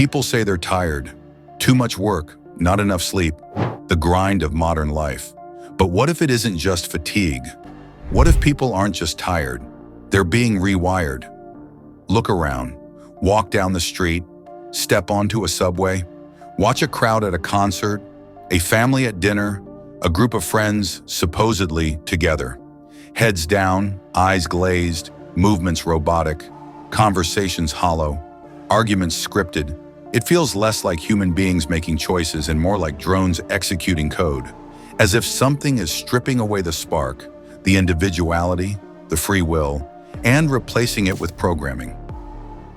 People say they're tired. Too much work, not enough sleep, the grind of modern life. But what if it isn't just fatigue? What if people aren't just tired? They're being rewired. Look around. Walk down the street. Step onto a subway. Watch a crowd at a concert. A family at dinner. A group of friends, supposedly together. Heads down, eyes glazed, movements robotic, conversations hollow, arguments scripted. It feels less like human beings making choices and more like drones executing code, as if something is stripping away the spark, the individuality, the free will, and replacing it with programming.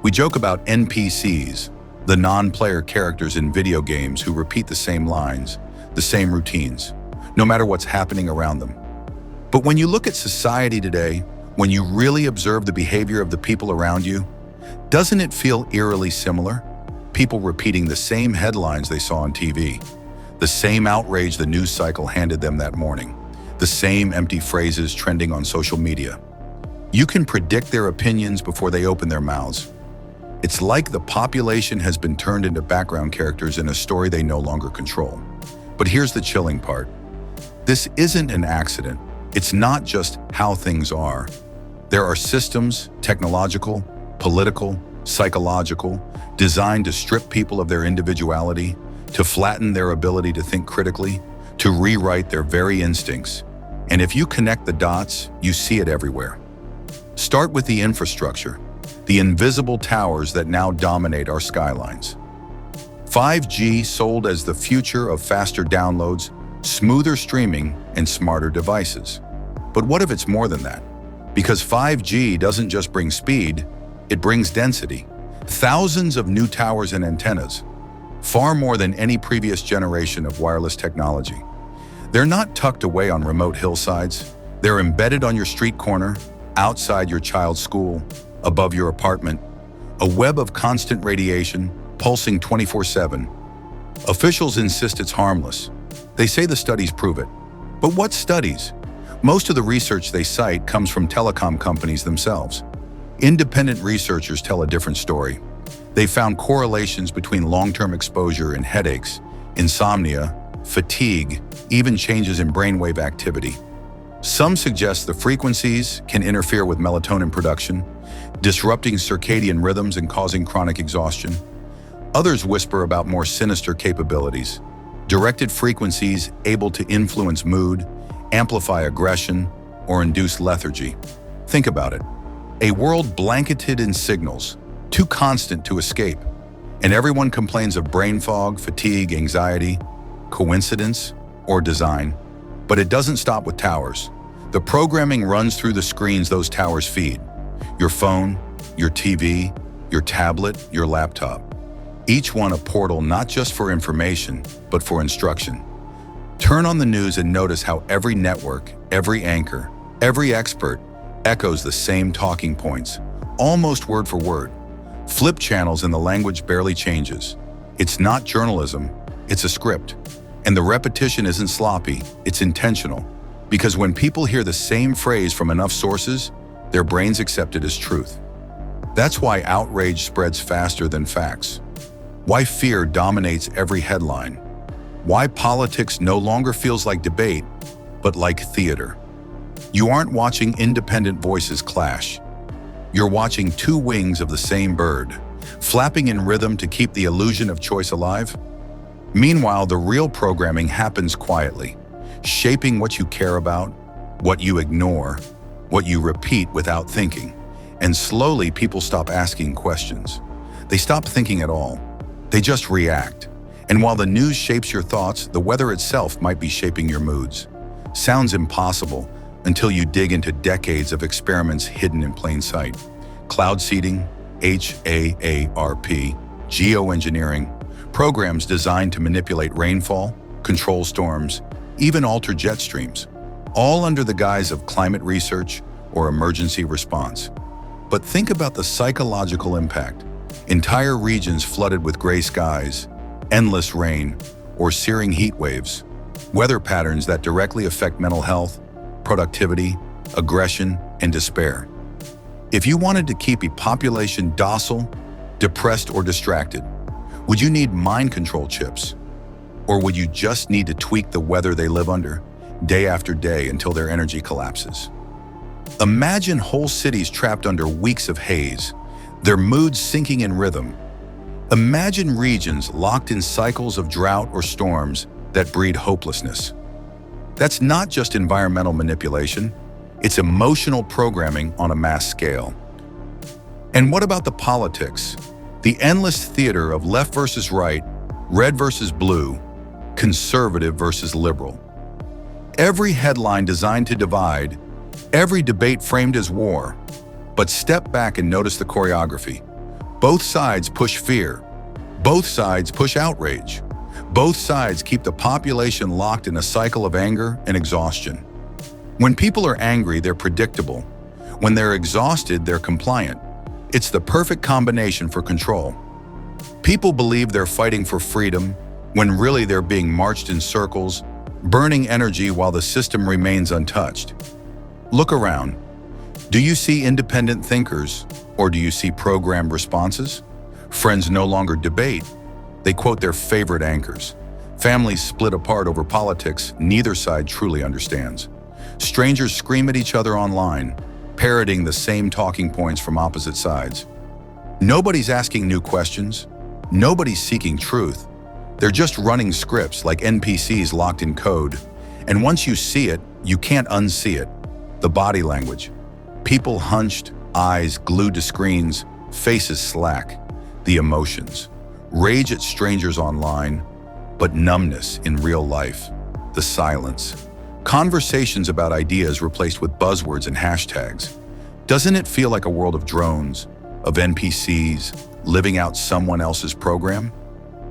We joke about NPCs, the non-player characters in video games who repeat the same lines, the same routines, no matter what's happening around them. But when you look at society today, when you really observe the behavior of the people around you, doesn't it feel eerily similar? People repeating the same headlines they saw on TV, the same outrage the news cycle handed them that morning, the same empty phrases trending on social media. You can predict their opinions before they open their mouths. It's like the population has been turned into background characters in a story they no longer control. But here's the chilling part. This isn't an accident. It's not just how things are. There are systems, technological, political, psychological, designed to strip people of their individuality, to flatten their ability to think critically, to rewrite their very instincts. And if you connect the dots, you see it everywhere. Start with the infrastructure, the invisible towers that now dominate our skylines. 5G sold as the future of faster downloads, smoother streaming, and smarter devices. But what if it's more than that? Because 5G doesn't just bring speed, it brings density. Thousands of new towers and antennas, far more than any previous generation of wireless technology. They're not tucked away on remote hillsides. They're embedded on your street corner, outside your child's school, above your apartment. A web of constant radiation, pulsing 24/7. Officials insist it's harmless. They say the studies prove it. But what studies? Most of the research they cite comes from telecom companies themselves. Independent researchers tell a different story. They found correlations between long-term exposure and headaches, insomnia, fatigue, even changes in brainwave activity. Some suggest the frequencies can interfere with melatonin production, disrupting circadian rhythms and causing chronic exhaustion. Others whisper about more sinister capabilities, directed frequencies able to influence mood, amplify aggression, or induce lethargy. Think about it. A world blanketed in signals, too constant to escape. And everyone complains of brain fog, fatigue, anxiety. Coincidence or design? But it doesn't stop with towers. The programming runs through the screens those towers feed. Your phone, your TV, your tablet, your laptop. Each one a portal not just for information, but for instruction. Turn on the news and notice how every network, every anchor, every expert echoes the same talking points, almost word for word. Flip channels and the language barely changes. It's not journalism, it's a script. And the repetition isn't sloppy, it's intentional. Because when people hear the same phrase from enough sources, their brains accept it as truth. That's why outrage spreads faster than facts. Why fear dominates every headline. Why politics no longer feels like debate, but like theater. You aren't watching independent voices clash. You're watching two wings of the same bird, flapping in rhythm to keep the illusion of choice alive. Meanwhile, the real programming happens quietly, shaping what you care about, what you ignore, what you repeat without thinking. And slowly, people stop asking questions. They stop thinking at all. They just react. And while the news shapes your thoughts, the weather itself might be shaping your moods. Sounds impossible until you dig into decades of experiments hidden in plain sight. Cloud seeding, HAARP, geoengineering, programs designed to manipulate rainfall, control storms, even alter jet streams, all under the guise of climate research or emergency response. But think about the psychological impact. Entire regions flooded with gray skies, endless rain, or searing heat waves. Weather patterns that directly affect mental health, productivity, aggression, and despair. If you wanted to keep a population docile, depressed, or distracted, Would you need mind control chips? Or would you just need to tweak the weather they live under, day after day until their energy collapses? Imagine whole cities trapped under weeks of haze, their moods sinking in rhythm. Imagine regions locked in cycles of drought or storms that breed hopelessness. That's not just environmental manipulation, it's emotional programming on a mass scale. And what about the politics? The endless theater of left versus right, red versus blue, conservative versus liberal. Every headline designed to divide, every debate framed as war. But step back and notice the choreography. Both sides push fear. Both sides push outrage. Both sides keep the population locked in a cycle of anger and exhaustion. When people are angry, they're predictable. When they're exhausted, they're compliant. It's the perfect combination for control. People believe they're fighting for freedom, when really they're being marched in circles, burning energy while the system remains untouched. Look around. Do you see independent thinkers, or do you see programmed responses? Friends no longer debate. They quote their favorite anchors. Families split apart over politics neither side truly understands. Strangers scream at each other online, parroting the same talking points from opposite sides. Nobody's asking new questions. Nobody's seeking truth. They're just running scripts like NPCs locked in code. And once you see it, you can't unsee it. The body language. People hunched, eyes glued to screens, faces slack. The emotions. Rage at strangers online, but numbness in real life. The silence. Conversations about ideas replaced with buzzwords and hashtags. Doesn't it feel like a world of drones, of NPCs, living out someone else's program?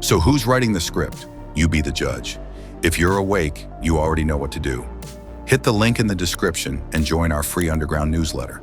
So who's writing the script? You be the judge. If you're awake, you already know what to do. Hit the link in the description and join our free underground newsletter.